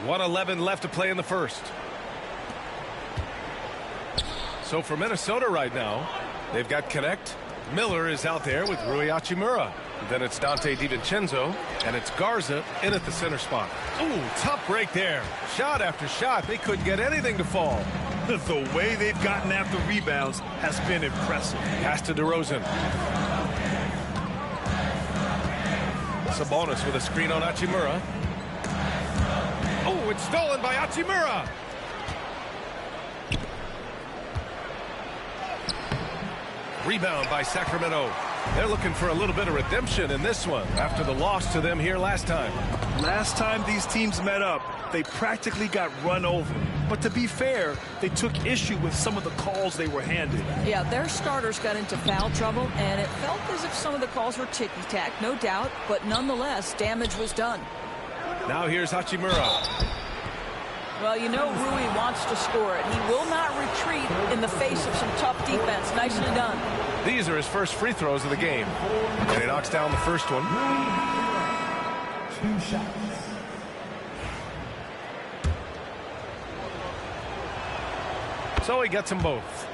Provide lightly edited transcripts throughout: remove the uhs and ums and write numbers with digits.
.111 left to play in the first. So for Minnesota right now, they've got Connect. Miller is out there with Rui Hachimura. Then it's Dante DiVincenzo, and it's Garza in at the center spot. Ooh, tough break there. Shot after shot, they couldn't get anything to fall. The way they've gotten after rebounds has been impressive. Pass to DeRozan. Sabonis with a screen on Hachimura. Oh, it's stolen by Hachimura. Rebound by Sacramento. They're looking for a little bit of redemption in this one after the loss to them here last time. Last time these teams met up, they practically got run over. But to be fair, they took issue with some of the calls they were handed. Yeah, their starters got into foul trouble, and it felt as if some of the calls were ticky-tack, no doubt. But nonetheless, damage was done. Now here's Hachimura. Well, you know Rui wants to score it. He will not retreat in the face of some tough defense. Nicely done. These are his first free throws of the game. And he knocks down the first one. 2 shots. So he gets them both.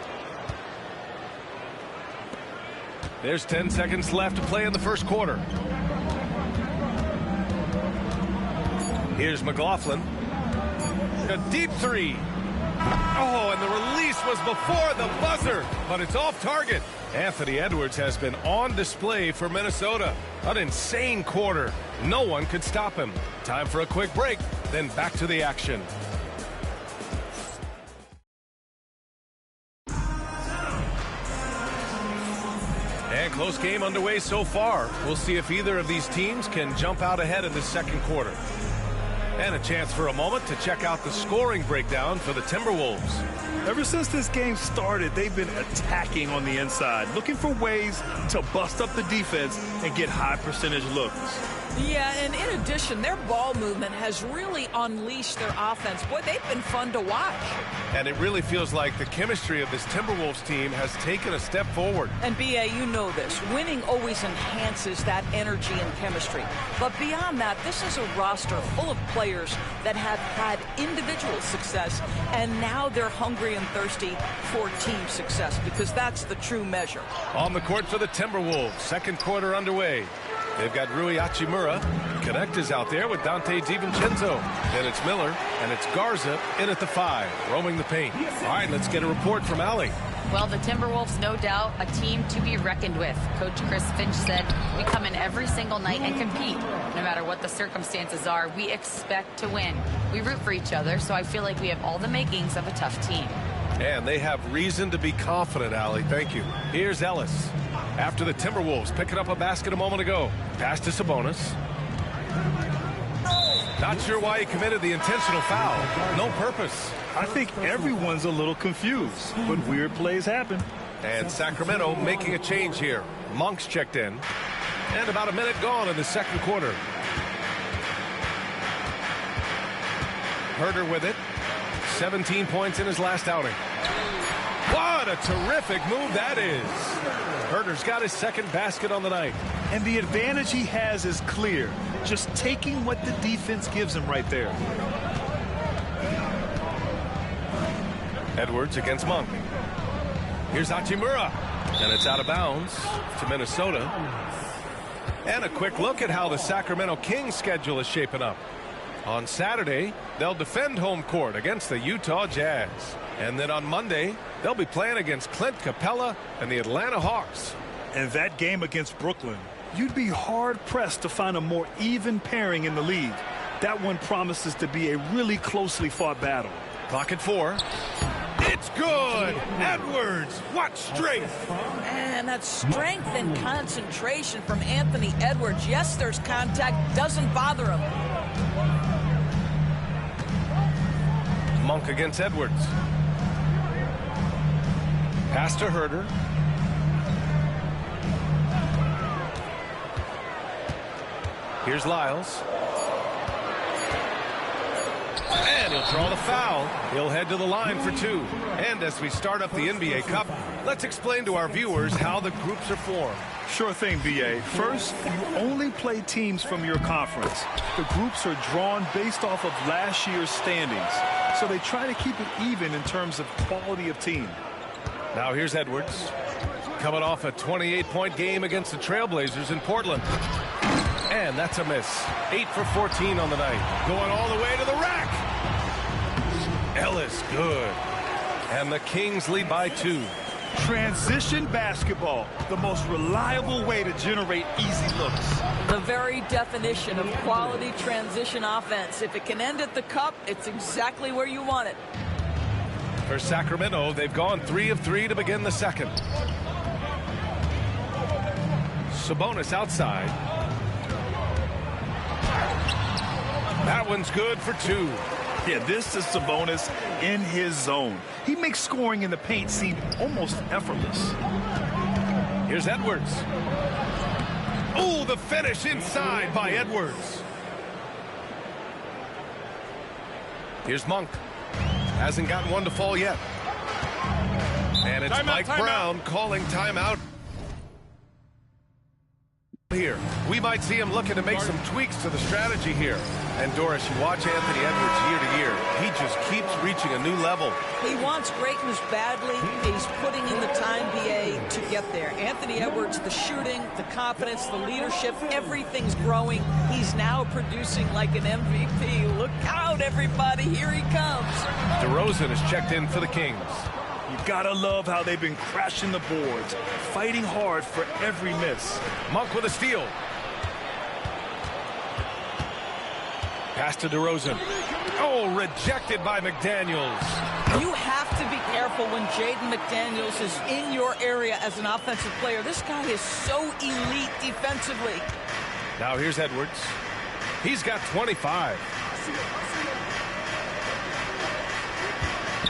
There's 10 seconds left to play in the first quarter. Here's McLaughlin. A deep three. Oh, and the release was before the buzzer, but it's off target. Anthony Edwards has been on display for Minnesota. An insane quarter. No one could stop him. Time for a quick break, then back to the action. And close game underway so far. We'll see if either of these teams can jump out ahead in the second quarter. And a chance for a moment to check out the scoring breakdown for the Timberwolves. Ever since this game started, they've been attacking on the inside, looking for ways to bust up the defense and get high percentage looks. Yeah, and in addition, their ball movement has really unleashed their offense. Boy, they've been fun to watch. And it really feels like the chemistry of this Timberwolves team has taken a step forward. And, B.A., you know this. Winning always enhances that energy and chemistry. But beyond that, this is a roster full of players that have had individual success, and now they're hungry and thirsty for team success, because that's the true measure. On the court for the Timberwolves, second quarter underway. They've got Rui Hachimura. Connect is out there with Dante DiVincenzo. Then it's Miller, and it's Garza in at the 5, roaming the paint. All right, let's get a report from Allie. Well, the Timberwolves, no doubt, a team to be reckoned with. Coach Chris Finch said, we come in every single night and compete. No matter what the circumstances are, we expect to win. We root for each other, so I feel like we have all the makings of a tough team. And they have reason to be confident, Allie. Thank you. Here's Ellis. After the Timberwolves picking up a basket a moment ago. Pass to Sabonis. Not sure why he committed the intentional foul. No purpose. I think everyone's a little confused, but weird plays happen. And Sacramento making a change here. Monk's checked in. And about a minute gone in the second quarter. Herter with it. 17 points in his last outing. What a terrific move that is. Herter's got his second basket on the night. And the advantage he has is clear. Just taking what the defense gives him right there. Edwards against Monk. Here's Hachimura. And it's out of bounds to Minnesota. And a quick look at how the Sacramento Kings schedule is shaping up. On Saturday, they'll defend home court against the Utah Jazz. And then on Monday, they'll be playing against Clint Capella and the Atlanta Hawks. And that game against Brooklyn, you'd be hard-pressed to find a more even pairing in the league. That one promises to be a really closely fought battle. Clock at 4. It's good. Edwards, what strength. And that strength and concentration from Anthony Edwards. Yes, there's contact. Doesn't bother him. Monk against Edwards. Pass to Herter. Here's Lyles. And he'll He'll draw the foul. He'll head to the line for 2. And as we start up the NBA Cup, let's explain to our viewers how the groups are formed. Sure thing, B.A. First, you only play teams from your conference. The groups are drawn based off of last year's standings, so they try to keep it even in terms of quality of team. Now here's Edwards, coming off a 28-point game against the Trailblazers in Portland. And that's a miss. 8 for 14 on the night. Going all the way to the rack. Ellis, good. And the Kings lead by 2. Transition basketball, the most reliable way to generate easy looks. The very definition of quality transition offense. If it can end at the cup, it's exactly where you want it. For Sacramento, they've gone 3 of 3 to begin the second. Sabonis outside. That one's good for 2. Yeah, this is Sabonis in his zone. He makes scoring in the paint seem almost effortless. Here's Edwards. Oh, the finish inside by Edwards. Here's Monk. Hasn't gotten one to fall yet. And it's Mike Brown calling timeout. Here, we might see him looking to make some tweaks to the strategy here. And Doris, you watch Anthony Edwards year to year. He just keeps reaching a new level. He wants greatness badly. He's putting in the time, BA, to get there. Anthony Edwards, the shooting, the confidence, the leadership, everything's growing. He's now producing like an MVP. Look out, everybody. Here he comes. DeRozan is checked in for the Kings. You gotta love how they've been crashing the boards, fighting hard for every miss. Monk with a steal. Pass to DeRozan. Oh, rejected by McDaniels. You have to be careful when Jaden McDaniels is in your area as an offensive player. This guy is so elite defensively. Now here's Edwards. He's got 25.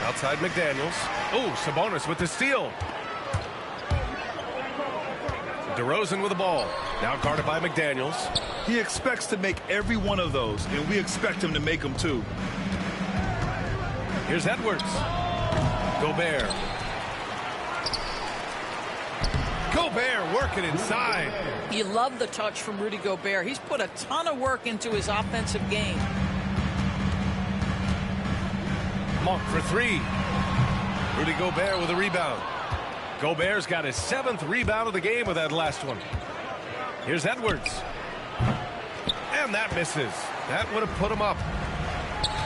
Outside McDaniels. Oh, Sabonis with the steal. DeRozan with the ball. Now guarded by McDaniels. He expects to make every one of those, and we expect him to make them too. Here's Edwards. Gobert. Gobert working inside. You love the touch from Rudy Gobert. He's put a ton of work into his offensive game. Monk for 3. Rudy Gobert with a rebound. Gobert's got his 7th rebound of the game with that last one. Here's Edwards. And that misses. That would have put him up.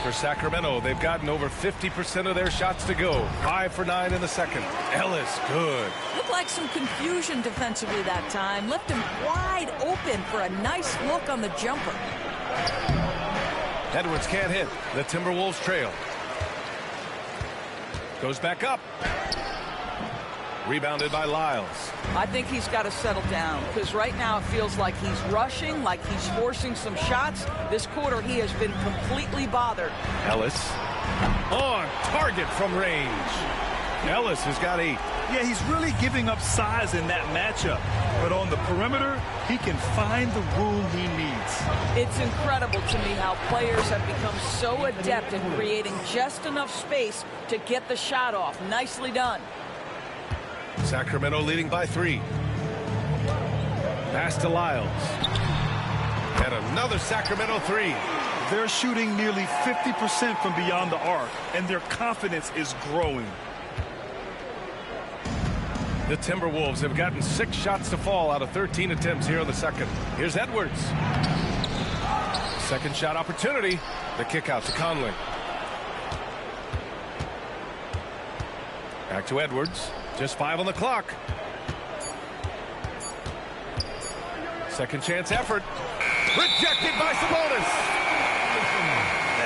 For Sacramento, they've gotten over 50% of their shots to go. 5 for 9 in the second. Ellis, good. Looked like some confusion defensively that time. Left him wide open for a nice look on the jumper. Edwards can't hit. The Timberwolves trail. Goes back up. Rebounded by Lyles. I think he's got to settle down because right now it feels like he's rushing, like he's forcing some shots. This quarter he has been completely bothered. Ellis on target from range. Ellis has got 8. Yeah, he's really giving up size in that matchup. But on the perimeter, he can find the room he needs. It's incredible to me how players have become so adept at creating just enough space to get the shot off. Nicely done. Sacramento leading by 3. Pass to Lyles. And another Sacramento 3. They're shooting nearly 50% from beyond the arc, and their confidence is growing. The Timberwolves have gotten 6 shots to fall out of 13 attempts here in the second. Here's Edwards. Second shot opportunity. The kick out to Conley. Back to Edwards. Just 5 on the clock. Second chance effort. Rejected by Sabonis.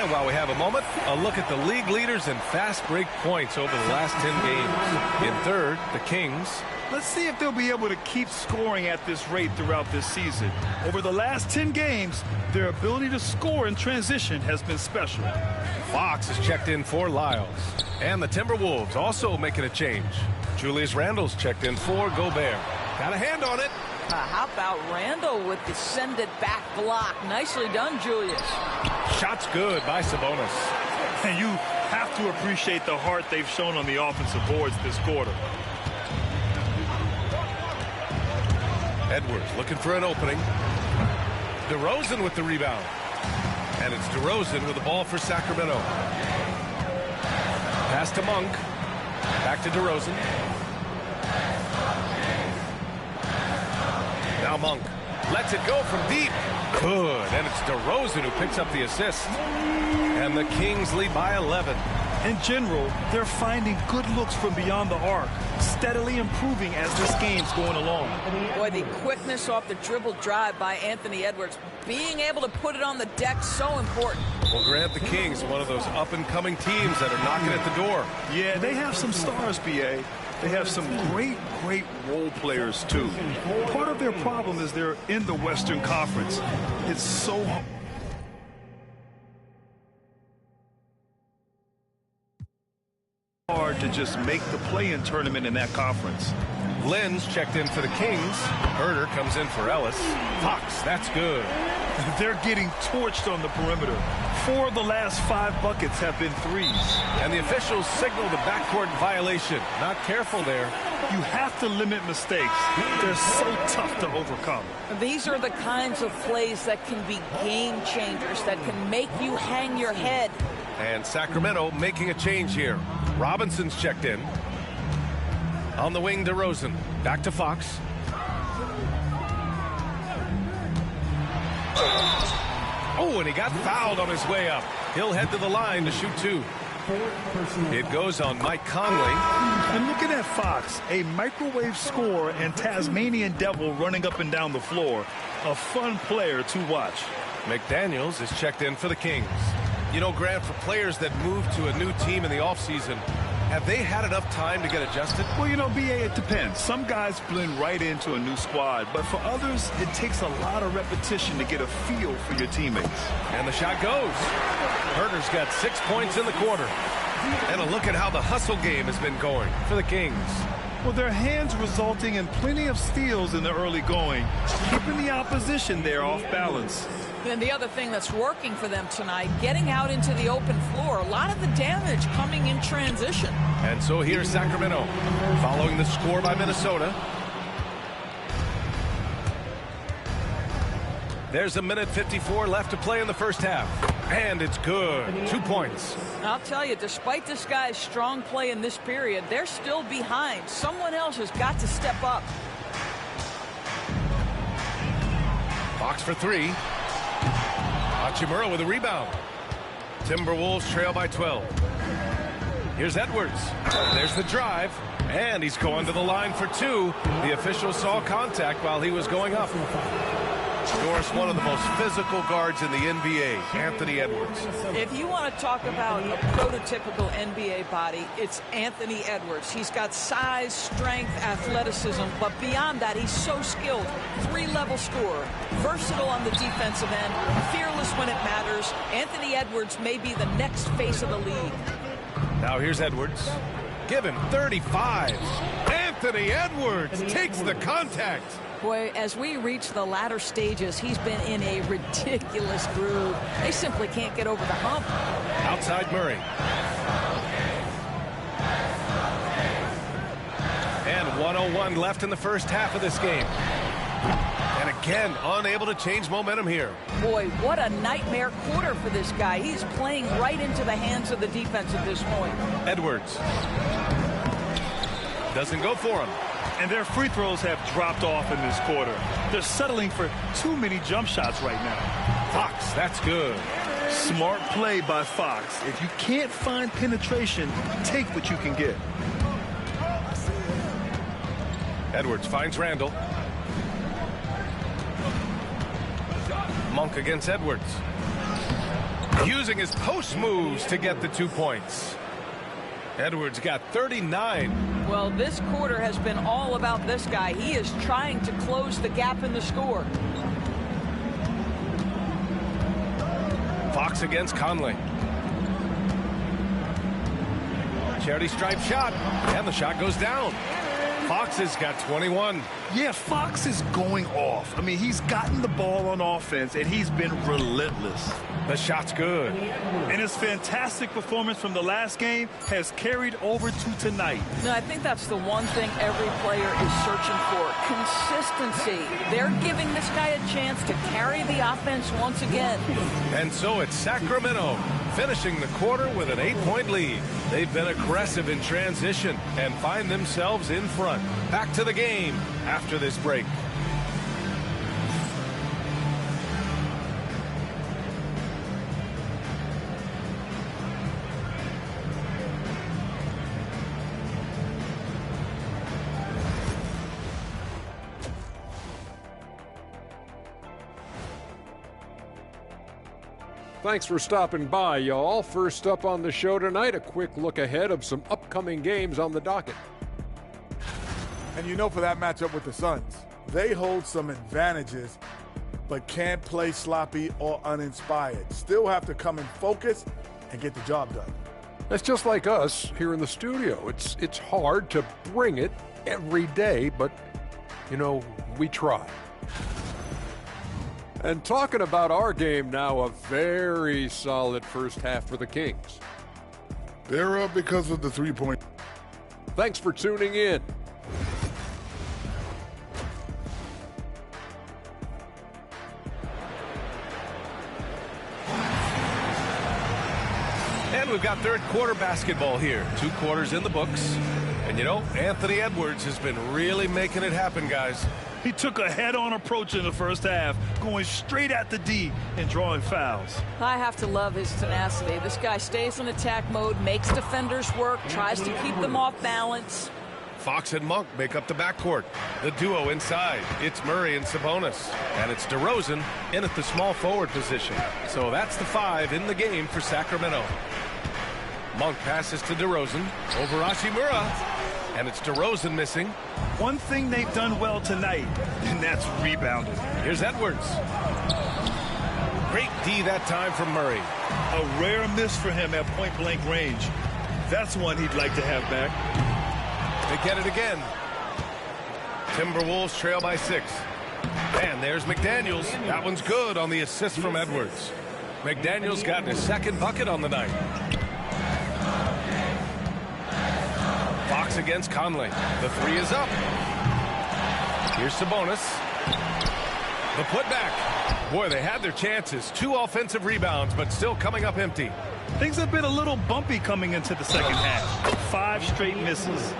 And while we have a moment, a look at the league leaders in fast break points over the last 10 games. In third, the Kings. Let's see if they'll be able to keep scoring at this rate throughout this season. Over the last 10 games, their ability to score in transition has been special. Fox is checked in for Lyles. And the Timberwolves also making a change. Julius Randle's checked in for Gobert. Got a hand on it. How about Randle with the send it back block? Nicely done, Julius. Shot's good by Sabonis. And you have to appreciate the heart they've shown on the offensive boards this quarter. Edwards looking for an opening. DeRozan with the rebound. And it's DeRozan with the ball for Sacramento. Pass to Monk. Back to DeRozan. Now Monk lets it go from deep. Good. And it's DeRozan who picks up the assist. And the Kings lead by 11. In general, they're finding good looks from beyond the arc, steadily improving as this game's going along. Boy, the quickness off the dribble drive by Anthony Edwards, being able to put it on the deck, so important. Well, Grant, the Kings, one of those up-and-coming teams that are knocking at the door. Yeah, they have some stars, BA. They have some great role players, too. Part of their problem is they're in the Western Conference. It's so hard to just make the play-in tournament in that conference. Lynn's checked in for the Kings. Herter comes in for Ellis. Fox, that's good. They're getting torched on the perimeter. 4 of the last 5 buckets have been threes. And the officials signal the backcourt violation. Not careful there. You have to limit mistakes. They're so tough to overcome. These are the kinds of plays that can be game changers, that can make you hang your head. And Sacramento making a change here. Robinson's checked in. On the wing, DeRozan. Back to Fox. Oh, and he got fouled on his way up. He'll head to the line to shoot 2. It goes on Mike Conley. And looking at Fox, a microwave scorer and Tasmanian devil running up and down the floor. A fun player to watch. McDaniels is checked in for the Kings. You know, Grant, for players that move to a new team in the offseason, have they had enough time to get adjusted? Well, you know, BA, it depends. Some guys blend right into a new squad, but for others, it takes a lot of repetition to get a feel for your teammates. And the shot goes. Herter's got 6 points in the quarter. And a look at how the hustle game has been going for the Kings. Well, their hands resulting in plenty of steals in the early going, keeping the opposition there off balance. And the other thing that's working for them tonight, getting out into the open floor. A lot of the damage coming in transition. And so here's Sacramento following the score by Minnesota. There's 1:54 left to play in the first half. And it's good. 2 points. I'll tell you, despite this guy's strong play in this period, they're still behind. Someone else has got to step up. Fox for 3. Hachimura with a rebound. Timberwolves trail by 12. Here's Edwards. There's the drive. And he's going to the line for 2. The official saw contact while he was going up. Of course, one of the most physical guards in the NBA, Anthony Edwards. If you want to talk about a prototypical NBA body, it's Anthony Edwards. He's got size, strength, athleticism, but beyond that, he's so skilled. 3-level scorer, versatile on the defensive end, fearless when it matters. Anthony Edwards may be the next face of the league. Now here's Edwards. Give him 35. Anthony Edwards takes the contact. Boy, as we reach the latter stages, he's been in a ridiculous groove. They simply can't get over the hump. Outside Murray. And 1:01 left in the first half of this game. And again, unable to change momentum here. Boy, what a nightmare quarter for this guy. He's playing right into the hands of the defense at this point. Edwards. Doesn't go for him. And their free throws have dropped off in this quarter. They're settling for too many jump shots right now. Fox, that's good. Smart play by Fox. If you can't find penetration, take what you can get. Edwards finds Randall. Monk against Edwards. Using his post moves to get the 2 points. Edwards got 39. Well, this quarter has been all about this guy. He is trying to close the gap in the score. Fox against Conley. Charity stripe shot, and the shot goes down. Fox has got 21. Yeah, Fox is going off. I mean, he's gotten the ball on offense, and he's been relentless. The shot's good. And his fantastic performance from the last game has carried over to tonight. No, I think that's the one thing every player is searching for. Consistency. They're giving this guy a chance to carry the offense once again. And so it's Sacramento finishing the quarter with an 8-point lead. They've been aggressive in transition and find themselves in front. Back to the game after this break. Thanks for stopping by, y'all. First up on the show tonight, a quick look ahead of some upcoming games on the docket. And you know, for that matchup with the Suns, they hold some advantages, but can't play sloppy or uninspired. Still have to come in focus and get the job done. That's just like us here in the studio. It's hard to bring it every day, but, you know, we try. And talking about our game now, a very solid first half for the Kings. They're up because of the three-point. Thanks for tuning in. And we've got third quarter basketball here. 2 quarters in the books. And you know, Anthony Edwards has been really making it happen, guys. He took a head-on approach in the first half, going straight at the D and drawing fouls. I have to love his tenacity. This guy stays in attack mode, makes defenders work, tries to keep them off balance. Fox and Monk make up the backcourt. The duo inside. It's Murray and Sabonis. And it's DeRozan in at the small forward position. So that's the 5 in the game for Sacramento. Monk passes to DeRozan over Hachimura. And it's DeRozan missing. One thing they've done well tonight, and that's rebounding. Here's Edwards. Great D that time from Murray. A rare miss for him at point-blank range. That's one he'd like to have back. They get it again. Timberwolves trail by 6. And there's McDaniels. That one's good on the assist from Edwards. McDaniels got his second bucket on the night. Fox against Conley. The 3 is up. Here's Sabonis. The putback. Boy, they had their chances. 2 offensive rebounds, but still coming up empty. Things have been a little bumpy coming into the second half. 5 straight misses.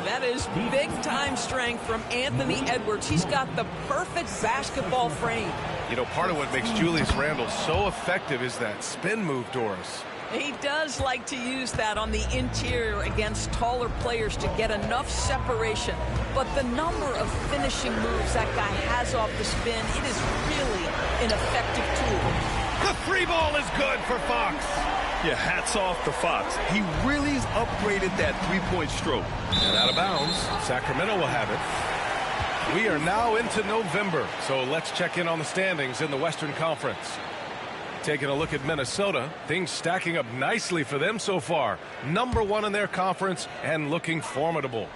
That is big-time strength from Anthony Edwards. He's got the perfect basketball frame. You know, part of what makes Julius Randle so effective is that spin move, Doris. He does like to use that on the interior against taller players to get enough separation. But the number of finishing moves that guy has off the spin, it is really an effective tool. The 3 ball is good for Fox. Yeah, hats off to Fox. He really's upgraded that 3-point stroke. And out of bounds, Sacramento will have it. We are now into November, so let's check in on the standings in the Western Conference. Taking a look at Minnesota, things stacking up nicely for them so far. Number 1 in their conference and looking formidable.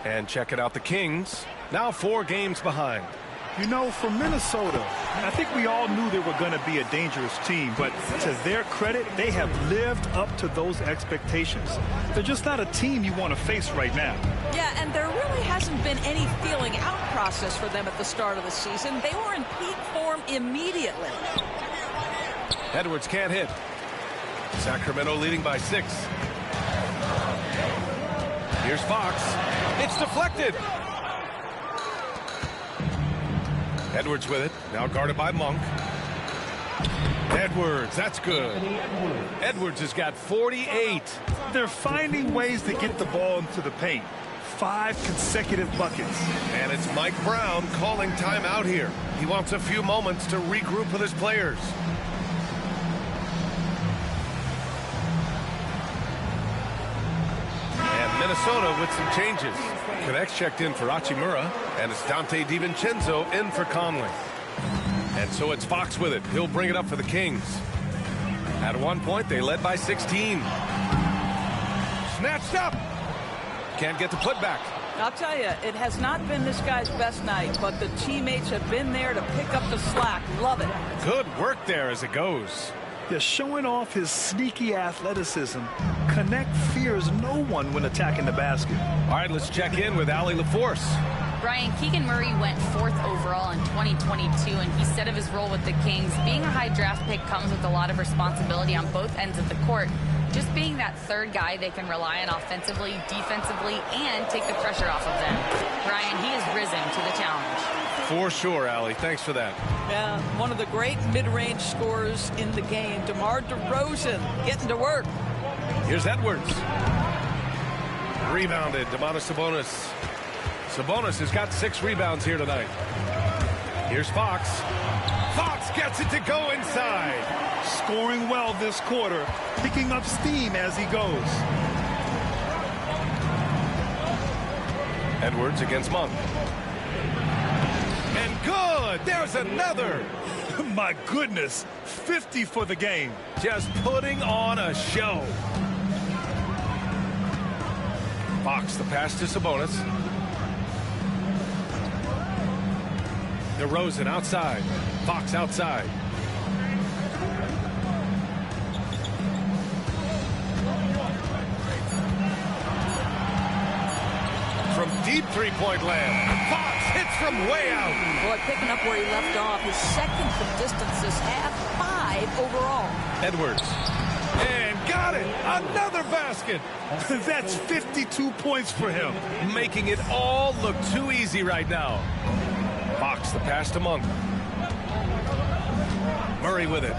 And checking out the Kings, now 4 games behind. You know, for Minnesota, I think we all knew they were going to be a dangerous team, but to their credit, they have lived up to those expectations. They're just not a team you want to face right now. Yeah, and there really hasn't been any feeling out process for them at the start of the season. They were in peak form immediately. Edwards can't hit. Sacramento leading by 6. Here's Fox. It's deflected. Edwards with it. Now guarded by Monk. Edwards, that's good. Edwards has got 48. They're finding ways to get the ball into the paint. 5 consecutive buckets. And it's Mike Brown calling timeout here. He wants a few moments to regroup with his players. Minnesota with some changes. Connects checked in for Hachimura, and it's Dante DiVincenzo in for Conley. And so it's Fox with it. He'll bring it up for the Kings. At one point, they led by 16. Snatched up. Can't get the putback. I'll tell you, it has not been this guy's best night, but the teammates have been there to pick up the slack. Love it. Good work there as it goes. Yeah, showing off his sneaky athleticism. Connect fears no one when attacking the basket. All right, let's check in with Allie LaForce. Brian, Keegan Murray went 4th overall in 2022, and he said of his role with the Kings, being a high draft pick comes with a lot of responsibility on both ends of the court. Just being that third guy they can rely on offensively, defensively, and take the pressure off of them. Brian, he has risen to the challenge. For sure, Allie. Thanks for that. Yeah, one of the great mid-range scorers in the game, DeMar DeRozan, getting to work. Here's Edwards. Rebounded, Domantas Sabonis. Sabonis has got 6 rebounds here tonight. Here's Fox. Fox gets it to go inside. Scoring well this quarter, picking up steam as he goes. Edwards against Monk. And good! There's another! My goodness, 50 for the game. Just putting on a show. Fox, the pass to Sabonis. DeRozan outside. Fox outside. From deep three-point land. Fox hits from way out. Boy, picking up where he left off. His second from distance this half, 5 overall. Edwards. And got it. Another basket. That's 52 points for him. Making it all look too easy right now. Fox, the pass to Monk. Murray with it.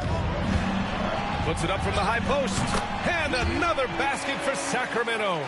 Puts it up from the high post. And another basket for Sacramento.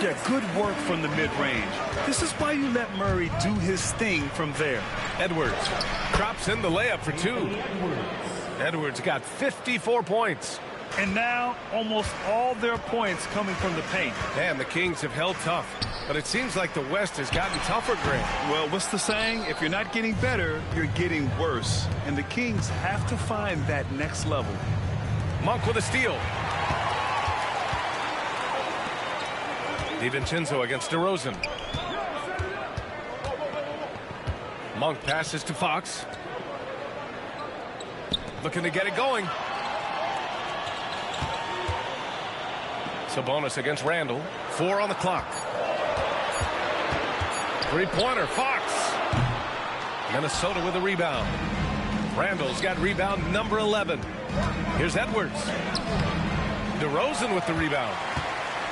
Yeah, good work from the mid-range. This is why you let Murray do his thing from there. Edwards drops in the layup for 2. Edwards got 54 points. And now almost all their points coming from the paint. Man, the Kings have held tough. But it seems like the West has gotten tougher, Grant. Well, what's the saying? If you're not getting better, you're getting worse. And the Kings have to find that next level. Monk with a steal. DiVincenzo against DeRozan. Monk passes to Fox. Looking to get it going. Sabonis against Randall. 4 on the clock. Three-pointer, Fox. Minnesota with a rebound. Randall's got rebound number 11. Here's Edwards. DeRozan with the rebound.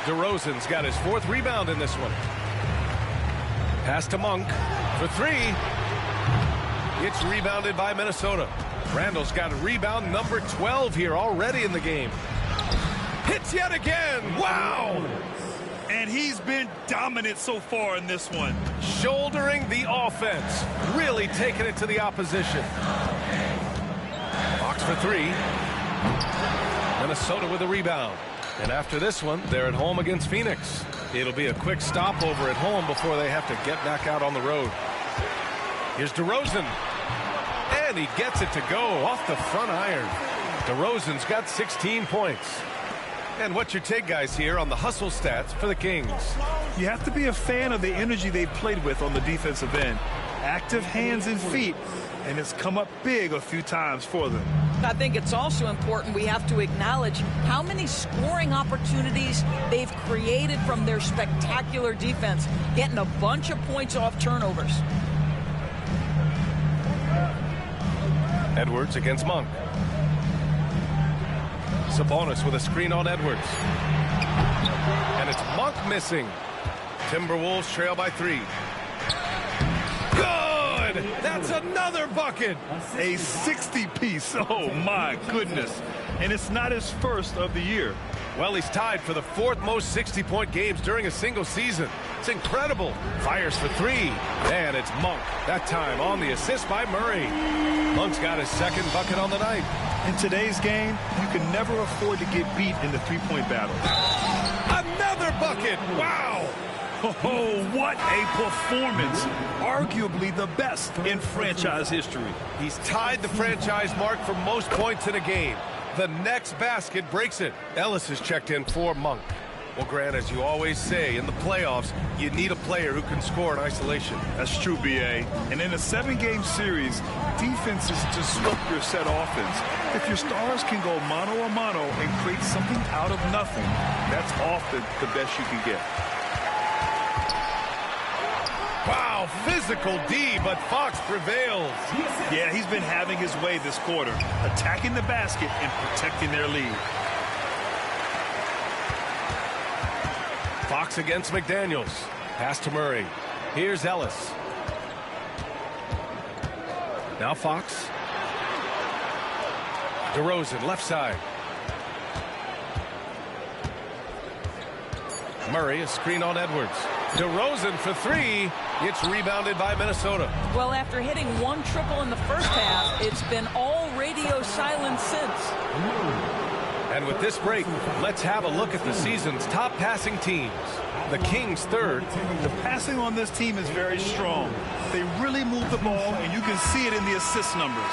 DeRozan's got his 4th rebound in this one. Pass to Monk for 3. It's rebounded by Minnesota. Randall's got a rebound number 12 here already in the game. Hits yet again. Wow! And he's been dominant so far in this one. Shouldering the offense. Really taking it to the opposition. Fox for 3. Minnesota with a rebound. And after this one, they're at home against Phoenix. It'll be a quick stopover at home before they have to get back out on the road. Here's DeRozan. And he gets it to go off the front iron. DeRozan's got 16 points. And what's your take, guys, here on the hustle stats for the Kings? You have to be a fan of the energy they've played with on the defensive end. Active hands and feet, and it's come up big a few times for them. I think it's also important we have to acknowledge how many scoring opportunities they've created from their spectacular defense, getting a bunch of points off turnovers. Edwards against Monk. Sabonis with a screen on Edwards. And it's Monk missing. Timberwolves trail by 3. Good! That's another bucket! A 60-piece. Oh, my goodness. And it's not his first of the year. Well, he's tied for the 4th most 60-point games during a single season. It's incredible. Fires for 3. And it's Monk. That time on the assist by Murray. Monk's got his 2nd bucket on the night. In today's game, you can never afford to get beat in the three-point battle. Another bucket! Wow! Oh, what a performance. Arguably the best in franchise history. He's tied the franchise mark for most points in a game. The next basket breaks it. Ellis has checked in for Monk. Well, Grant, as you always say, in the playoffs, you need a player who can score in isolation. That's true, B.A. And in a 7-game series, defense is disrupt your set offense. If your stars can go mano-a-mano and create something out of nothing, that's often the best you can get. Wow, physical D, but Fox prevails. Yeah, he's been having his way this quarter, attacking the basket and protecting their lead. Fox against McDaniels. Pass to Murray. Here's Ellis. Now Fox. DeRozan, left side. Murray, a screen on Edwards. DeRozan for three. It's rebounded by Minnesota. Well, after hitting one triple in the first half, it's been all radio silence since. And with this break, let's have a look at the season's top passing teams. The Kings third. The passing on this team is very strong. They really move the ball, and you can see it in the assist numbers.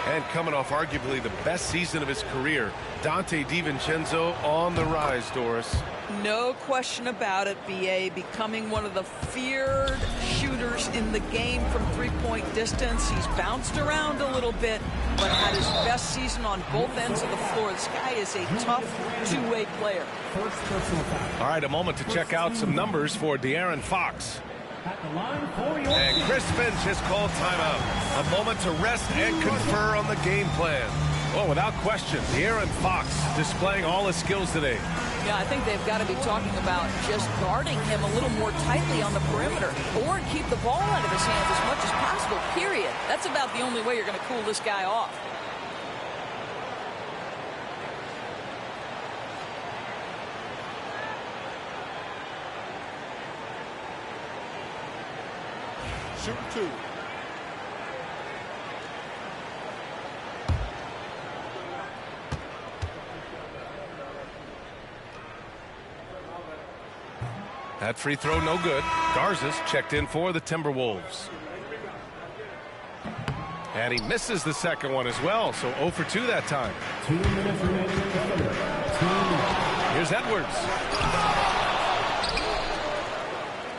And coming off arguably the best season of his career, Donte DiVincenzo on the rise, Doris. No question about it, B.A. becoming one of the feared shooters in the game from three-point distance. He's bounced around a little bit, but had his best season on both ends of the floor. This guy is a tough two-way player. All right, a moment to check out some numbers for De'Aaron Fox. And Chris Finch has called timeout. A moment to rest and confer on the game plan. Well, without question, De'Aaron Fox displaying all his skills today. Yeah, I think they've got to be talking about just guarding him a little more tightly on the perimeter or keep the ball out of his hands as much as possible, period. That's about the only way you're going to cool this guy off. Shoot two. That free throw no good. Garza's checked in for the Timberwolves. And he misses the second one as well, so 0 for 2 that time. 2 minutes remaining in the quarter. Here's Edwards.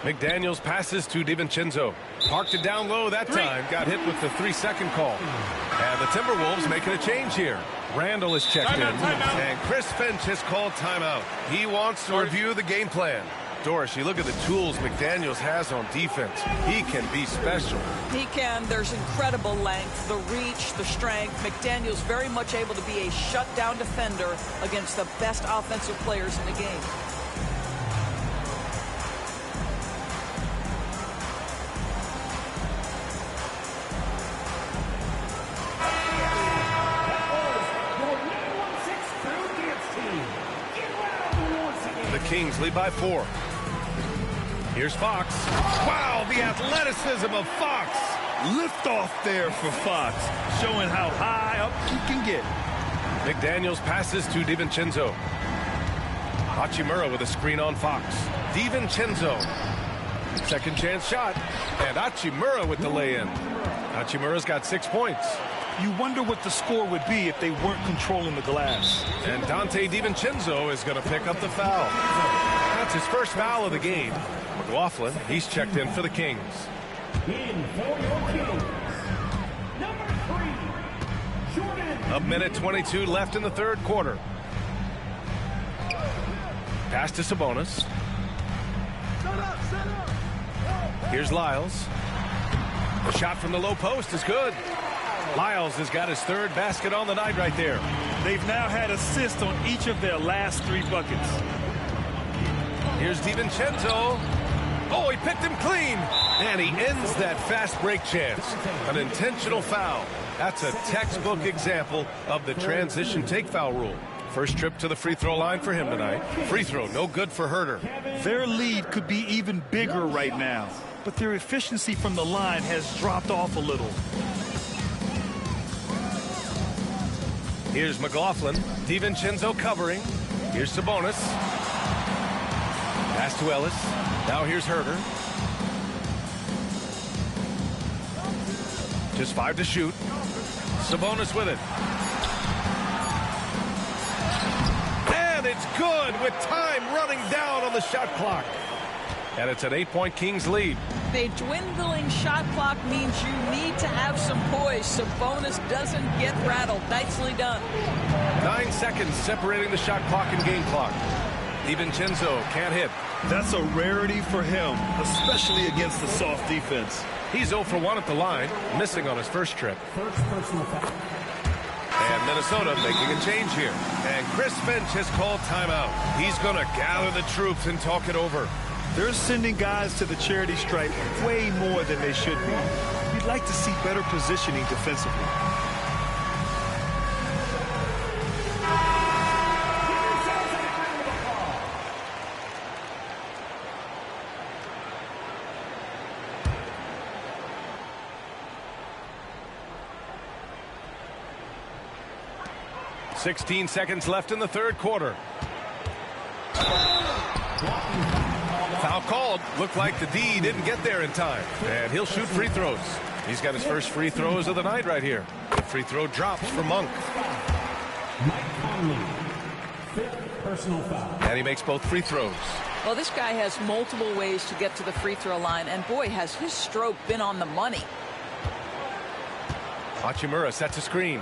McDaniels passes to DiVincenzo. Parked it down low that time. Got hit with the 3-second call. And the Timberwolves making a change here. Randall is checked in. And Chris Finch has called timeout. He wants to review the game plan. Doris, you look at the tools McDaniels has on defense. He can be special. He can. There's incredible length, the reach, the strength. McDaniels very much able to be a shutdown defender against the best offensive players in the game. The Kings lead by 4. Here's Fox. Wow, the athleticism of Fox. Lift off there for Fox, showing how high up he can get. McDaniels passes to DiVincenzo. Hachimura with a screen on Fox. DiVincenzo. Second chance shot. And Hachimura with the lay-in. Hachimura's got 6 points. You wonder what the score would be if they weren't controlling the glass. And Donte DiVincenzo is going to pick up the foul. That's his first foul of the game. McLaughlin, he's checked in for the Kings. In for your Kings, number 3, Jordan. A minute 22 left in the third quarter. Pass to Sabonis. Here's Lyles. The shot from the low post is good. Lyles has got his third basket on the night right there. They've now had assists on each of their last 3 buckets. Here's DiVincenzo. Oh, he picked him clean. And he ends that fast break chance. An intentional foul. That's a textbook example of the transition take foul rule. First trip to the free throw line for him tonight. Free throw, no good for Herter. Their lead could be even bigger right now, but their efficiency from the line has dropped off a little. Here's McLaughlin. DiVincenzo covering. Here's Sabonis. Pass to Ellis. Now here's Herter. Just 5 to shoot. Sabonis with it. And it It's good with time running down on the shot clock. And it's an 8-point Kings lead. A dwindling shot clock means you need to have some poise so Sabonis doesn't get rattled. Nicely done. 9 seconds separating the shot clock and game clock. DiVincenzo can't hit. That's a rarity for him, especially against the soft defense. He's 0 for 1 at the line, missing on his first trip. First personal foul. And Minnesota making a change here. And Chris Finch has called timeout. He's going to gather the troops and talk it over. They're sending guys to the charity stripe way more than they should be. You'd like to see better positioning defensively. "16 seconds left in the third quarter. Foul called. Looked like the D didn't get there in time. And he'll shoot free throws. He's got his first free throws of the night right here. The free throw drops for Monk. Mike Conley. Fifth personal foul. And he makes both free throws. Well, this guy has multiple ways to get to the free throw line, and boy, has his stroke been on the money. Hachimura sets a screen.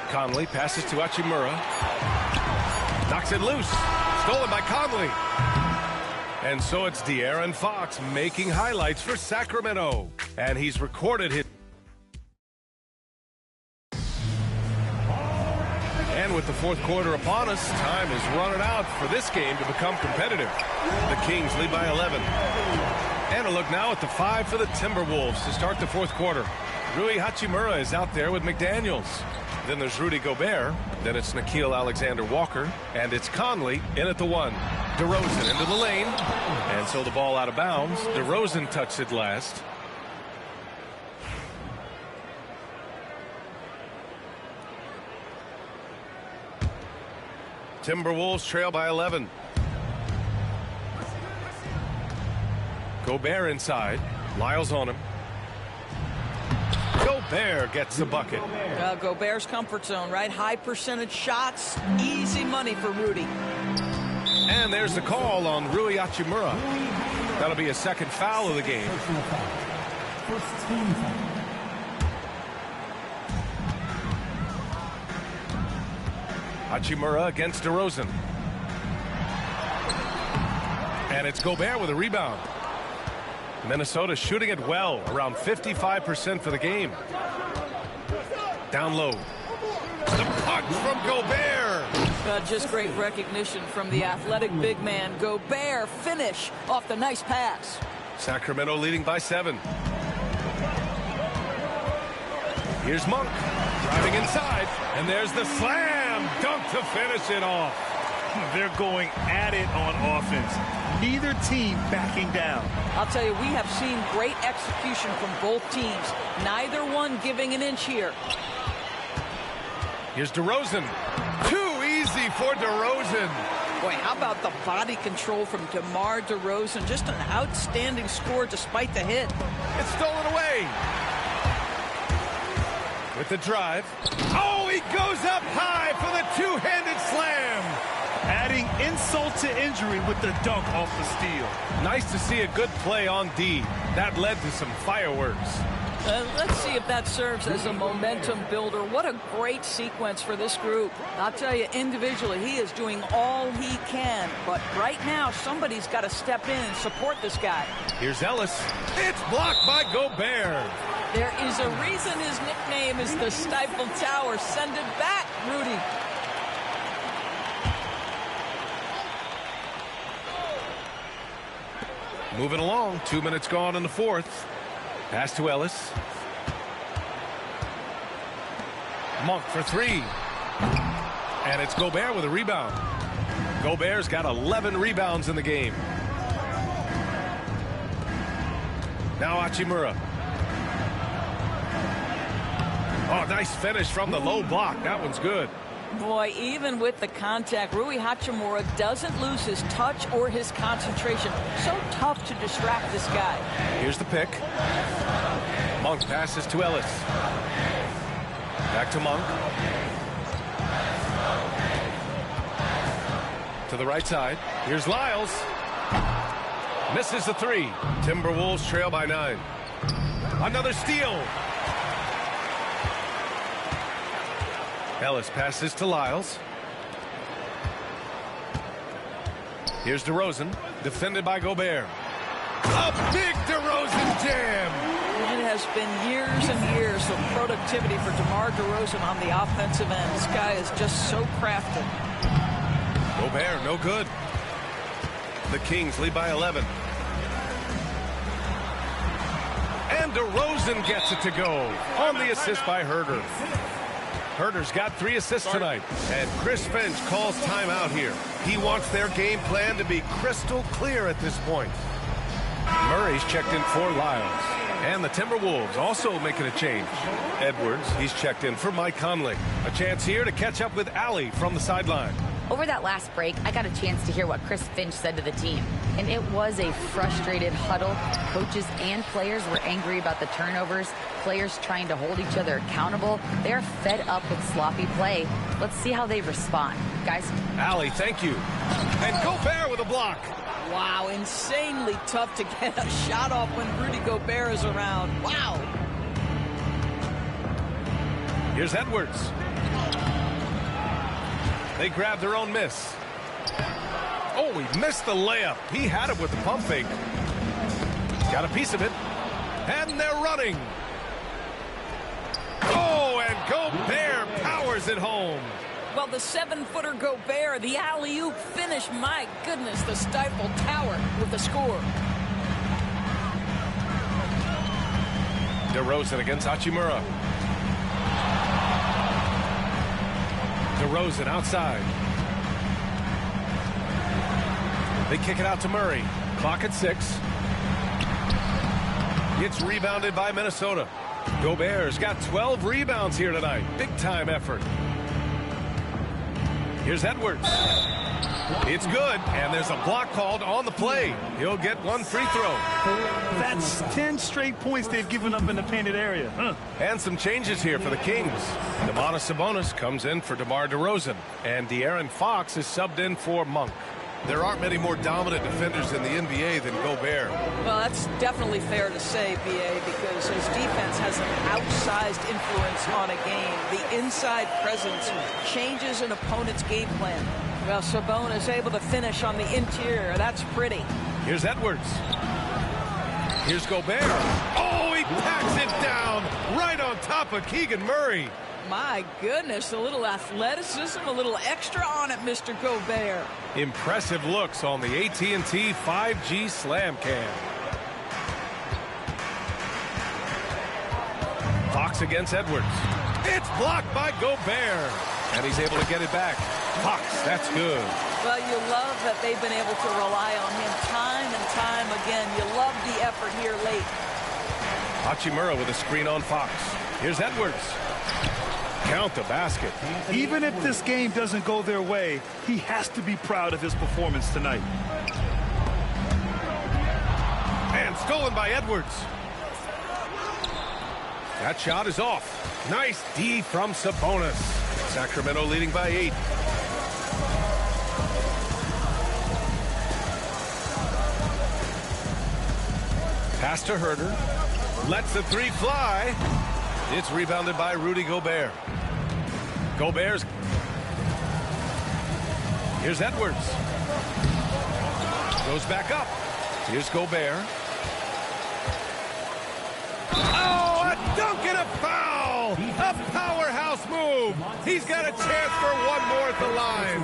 Conley passes to Hachimura. Knocks it loose. Stolen by Conley. And so it's De'Aaron Fox making highlights for Sacramento. And he's recorded his. And with the fourth quarter upon us, time is running out for this game to become competitive. The Kings lead by 11. And a look now at the 5 for the Timberwolves to start the fourth quarter. Rui Hachimura is out there with McDaniels. Then there's Rudy Gobert. Then it's Nickeil Alexander-Walker. And it's Conley in at the 1. DeRozan into the lane. And so the ball out of bounds. DeRozan touched it last. Timberwolves trail by 11. Gobert inside. Lyles on him. Gobert gets the bucket. Gobert's comfort zone, right? High percentage shots, easy money for Rudy. And there's the call on Rui Hachimura. That'll be a second foul of the game. Personal foul. First team foul. Hachimura against DeRozan. And it's Gobert with a rebound. Minnesota shooting it well, around 55% for the game. Down low. The punch from Gobert. Just great recognition from the athletic big man. Gobert finish off the nice pass. Sacramento leading by 7. Here's Monk driving inside, and there's the slam dunk to finish it off. They're going at it on offense. Neither team backing down. I'll tell you, we have seen great execution from both teams. Neither one giving an inch here. Here's DeRozan. Too easy for DeRozan. Boy, how about the body control from DeMar DeRozan? Just an outstanding score despite the hit. It's stolen away. With the drive. Oh, he goes up high for the two-handed slam. Adding insult to injury with the dunk off the steal. Nice to see a good play on D. That led to some fireworks. Let's see if that serves as a momentum builder. What a great sequence for this group. I'll tell you, individually, he is doing all he can. But right now, somebody's got to step in and support this guy. Here's Ellis. It's blocked by Gobert. There is a reason his nickname is the Stifle Tower. Send it back, Rudy. Moving along. 2 minutes gone in the fourth. Pass to Ellis. Monk for 3. And it's Gobert with a rebound. Gobert's got 11 rebounds in the game. Now Hachimura. Oh, nice finish from the low block. That one's good. Boy, even with the contact, Rui Hachimura doesn't lose his touch or his concentration. So tough to distract this guy. Here's the pick. Monk passes to Ellis. Back to Monk. To the right side. Here's Lyles. Misses the three. Timberwolves trail by 9. Another steal. Ellis passes to Lyles. Here's DeRozan, defended by Gobert. A big DeRozan jam. It has been years and years of productivity for DeMar DeRozan on the offensive end. This guy is just so crafty. Gobert, no good. The Kings lead by 11. And DeRozan gets it to go on the assist by Herder. Herder's got 3 assists tonight. And Chris Finch calls timeout here. He wants their game plan to be crystal clear at this point. Murray's checked in for Lyles. And the Timberwolves also making a change. Edwards, he's checked in for Mike Conley. A chance here to catch up with Allie from the sideline. Over that last break, I got a chance to hear what Chris Finch said to the team. And it was a frustrated huddle. Coaches and players were angry about the turnovers. Players trying to hold each other accountable. They're fed up with sloppy play. Let's see how they respond. Guys. Allie, thank you. And Gobert with a block. Wow, insanely tough to get a shot off when Rudy Gobert is around. Wow. Here's Edwards. They grab their own miss. Oh, he missed the layup. He had it with the pump fake. Got a piece of it. And they're running. Oh, and Gobert powers it home. Well, the 7-footer Gobert, the alley-oop finish. My goodness, the Stifle Tower with the score. DeRozan against Hachimura. DeRozan outside. They kick it out to Murray. Clock at 6. It's rebounded by Minnesota. Gobert's got 12 rebounds here tonight. Big time effort. Here's Edwards. It's good, and there's a block called on the play. He'll get 1 free throw. That's 10 straight points they've given up in the painted area. And some changes here for the Kings. Domantas Sabonis comes in for DeMar DeRozan, and De'Aaron Fox is subbed in for Monk. There aren't many more dominant defenders in the NBA than Gobert. Well, that's definitely fair to say, B.A., because his defense has an outsized influence on a game. The inside presence changes an opponent's game plan. Well, Sabonis able to finish on the interior. That's pretty. Here's Edwards. Here's Gobert. Oh, he packs it down right on top of Keegan Murray. My goodness, a little athleticism, a little extra on it, Mr. Gobert. Impressive looks on the AT&T 5G Slam Cam. Fox against Edwards. It's blocked by Gobert. And he's able to get it back. Fox, that's good. Well, you love that they've been able to rely on him time and time again. You love the effort here late. Hachimura with a screen on Fox. Here's Edwards. Count the basket. Even if this game doesn't go their way, he has to be proud of his performance tonight. And stolen by Edwards. That shot is off. Nice D from Sabonis. Sacramento leading by 8. Pass to Herder. Lets the 3 fly. It's rebounded by Rudy Gobert. Gobert's. Here's Edwards. Goes back up. Here's Gobert. Oh, a dunk and a foul! A powerhouse move. He's got a chance for one more at the line.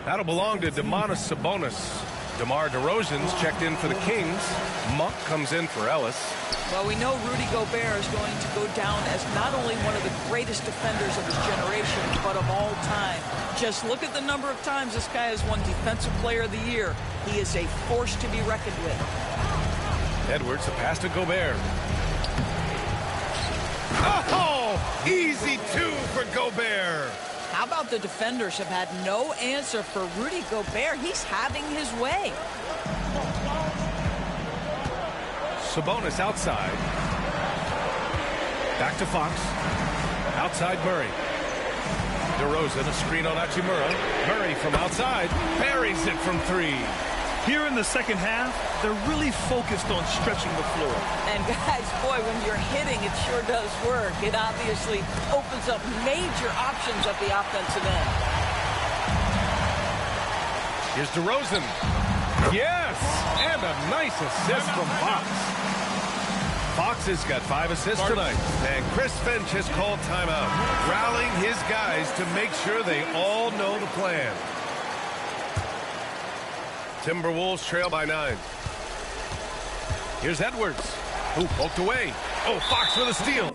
That'll belong to Domantas Sabonis. DeMar DeRozan's checked in for the Kings. Monk comes in for Ellis. Well, we know Rudy Gobert is going to go down as not only one of the greatest defenders of his generation, but of all time. Just look at the number of times this guy has won Defensive Player of the Year. He is a force to be reckoned with. Edwards, a pass to Gobert. Oh, easy 2 for Gobert. How about the defenders have had no answer for Rudy Gobert? He's having his way. Sabonis outside. Back to Fox. Outside Murray. DeRozan, a screen on Hachimura. Murray from outside, buries it from 3. Here in the second half, they're really focused on stretching the floor. And guys, boy, when you're hitting, it sure does work. It obviously opens up major options at the offensive end. Here's DeRozan. Yes! And a nice assist from Fox. Fox has got 5 assists tonight. And Chris Finch has called timeout, rallying his guys to make sure they all know the plan. Timberwolves trail by 9. Here's Edwards, who poked away. Oh, Fox with a steal.